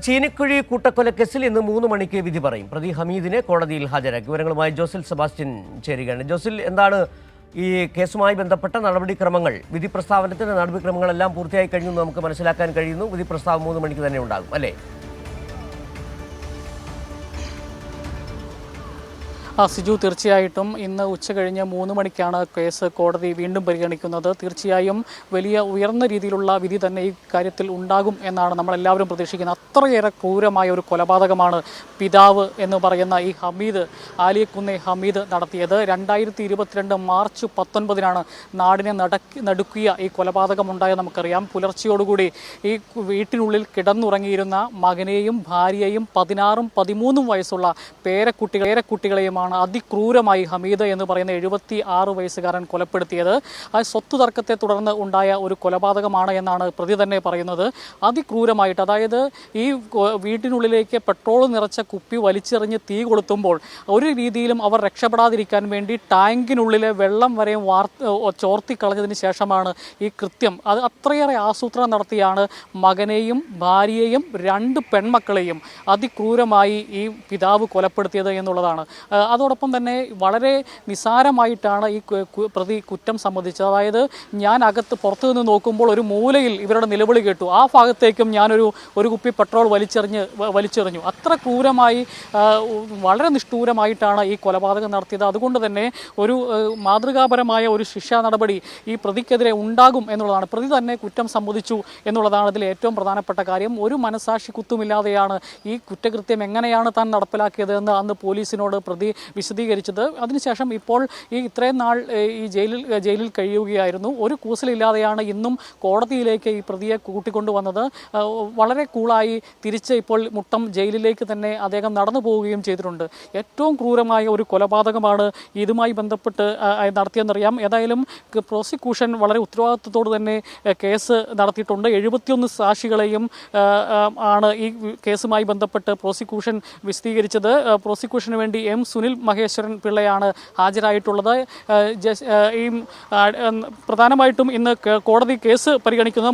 ചീനിക്കുഴി കൂട്ടക്കൊലക്കേസിൽ ഇന്ന് 3 മണിക്ക് വിധി പറയും. പ്രതി ഹമീദിനെ കോടതിയിൽ ഹാജരാക്കി. വിവരങ്ങളുമായി ജോസിൽ സെബാസ്റ്റ്യൻ ചേരുകയാണ്. ജോസിൽ, എന്താണ് ഈ കേസുമായി ബന്ധപ്പെട്ട നടപടിക്രമങ്ങൾ? വിധി പ്രസ്താവനത്തിന് നടപടിക്രമങ്ങളെല്ലാം പൂർത്തിയായി കഴിഞ്ഞു നമുക്ക് മനസ്സിലാക്കാൻ കഴിയുന്നു. വിധി പ്രസ്താവം 3 മണിക്ക് തന്നെ ഉണ്ടാകും, അല്ലേ? സിജു, തീർച്ചയായിട്ടും ഇന്ന് ഉച്ചകഴിഞ്ഞ് 3 മണിക്കാണ് കേസ് കോടതി വീണ്ടും പരിഗണിക്കുന്നത്. തീർച്ചയായും വലിയ ഉയർന്ന രീതിയിലുള്ള വിധി തന്നെ ഈ കാര്യത്തിൽ ഉണ്ടാകും എന്നാണ് നമ്മളെല്ലാവരും പ്രതീക്ഷിക്കുന്നത്. അത്രയേറെ ക്രൂരമായ ഒരു കൊലപാതകമാണ് പിതാവ് എന്ന് പറയുന്ന ഈ ഹമീദ്, ആലിയക്കുന്നെ ഹമീദ് നടത്തിയത്. 2022 മാർച്ച് 19 നാടിനെ നടുക്കിയ ഈ കൊലപാതകം ഉണ്ടായത് നമുക്കറിയാം. പുലർച്ചയോടുകൂടി ഈ വീട്ടിനുള്ളിൽ കിടന്നുറങ്ങിയിരുന്ന മകനെയും ഭാര്യയെയും 16ഉം 13ഉം വയസ്സുള്ള പേരക്കുട്ടികളെയുമാണ് അതിക്രൂരമായി ഹമീദ് എന്ന് പറയുന്ന 76 വയസ്സുകാരൻ കൊലപ്പെടുത്തിയത്. ആ സ്വത്ത് തർക്കത്തെ തുടർന്ന് ഉണ്ടായ ഒരു കൊലപാതകമാണ് എന്നാണ് പ്രതി തന്നെ പറയുന്നത്. അതിക്രൂരമായിട്ട്, അതായത് ഈ വീട്ടിനുള്ളിലേക്ക് പെട്രോൾ നിറച്ച കുപ്പി വലിച്ചെറിഞ്ഞ് തീ കൊളുത്തുമ്പോൾ ഒരു രീതിയിലും അവർ രക്ഷപ്പെടാതിരിക്കാൻ വേണ്ടി ടാങ്കിനുള്ളിലെ വെള്ളം വരെ ചോർത്തിക്കളഞ്ഞതിന് ശേഷമാണ് ഈ കൃത്യം. അത് അത്രയേറെ ആസൂത്രണം നടത്തിയാണ് മകനെയും ഭാര്യയെയും 2 പെൺമക്കളെയും അതിക്രൂരമായി ഈ പിതാവ് കൊലപ്പെടുത്തിയത് എന്നുള്ളതാണ്. അതോടൊപ്പം തന്നെ വളരെ നിസാരമായിട്ടാണ് ഈ പ്രതി കുറ്റം സമ്മതിച്ചത്. അതായത്, ഞാൻ പുറത്തു നിന്ന് നോക്കുമ്പോൾ ഒരു മൂലയിൽ ഇവരുടെ നിലവിളി കേട്ടു, ആ ഭാഗത്തേക്കും ഞാനൊരു കുപ്പി പെട്രോൾ വലിച്ചെറിഞ്ഞു. അത്ര ക്രൂരമായി, വളരെ നിഷ്ഠൂരമായിട്ടാണ് ഈ കൊലപാതകം നടത്തിയത്. അതുകൊണ്ട് തന്നെ ഒരു മാതൃകാപരമായ ഒരു ശിക്ഷാ നടപടി ഈ പ്രതിക്കെതിരെ ഉണ്ടാകും എന്നുള്ളതാണ്. പ്രതി തന്നെ കുറ്റം സമ്മതിച്ചു എന്നുള്ളതാണ് ഇതിൽ ഏറ്റവും പ്രധാനപ്പെട്ട കാര്യം. ഒരു മനസാക്ഷി കുത്തുമില്ലാതെയാണ് ഈ കുറ്റകൃത്യം എങ്ങനെയാണ് താൻ നടപ്പിലാക്കിയതെന്ന് അന്ന് പോലീസിനോട് പ്രതി വിശദീകരിച്ചത്. അതിനുശേഷം ഇപ്പോൾ ഇത്രയും നാൾ ഈ ജയിലിൽ കഴിയുകയായിരുന്നു. ഒരു കൂസലില്ലാതെയാണ് ഇന്നും കോടതിയിലേക്ക് ഈ പ്രതിയെ കൂട്ടിക്കൊണ്ടുവന്നത്. വളരെ കൂളായി തിരിച്ച് ഇപ്പോൾ മുട്ടം ജയിലിലേക്ക് തന്നെ അദ്ദേഹം നടന്നു പോവുകയും ചെയ്തിട്ടുണ്ട്. ഏറ്റവും ക്രൂരമായ ഒരു കൊലപാതകമാണ് ഇതുമായി ബന്ധപ്പെട്ട് നടത്തിയെന്നറിയാം. ഏതായാലും പ്രോസിക്യൂഷൻ വളരെ ഉത്തരവാദിത്വത്തോട് തന്നെ കേസ് നടത്തിയിട്ടുണ്ട്. 71 സാക്ഷികളെയും ആണ് ഈ കേസുമായി ബന്ധപ്പെട്ട് പ്രോസിക്യൂഷൻ വിശദീകരിച്ചത്. പ്രോസിക്യൂഷന് വേണ്ടി എം സുനിൽ മഹേശ്വരൻ പിള്ളയാണ് ഹാജരായിട്ടുള്ളത്. പ്രധാനമായിട്ടും ഇന്ന് കോടതി കേസ് പരിഗണിക്കുന്നത്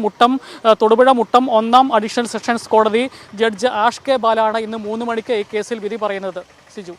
തൊടുപുഴ മുട്ടം 1ാം അഡീഷണൽ സെഷൻസ് കോടതി ജഡ്ജ് ആഷ് കെ ബാലാണ് ഇന്ന് 3 മണിക്ക് ഈ കേസിൽ വിധി പറയുന്നത്. സിജു.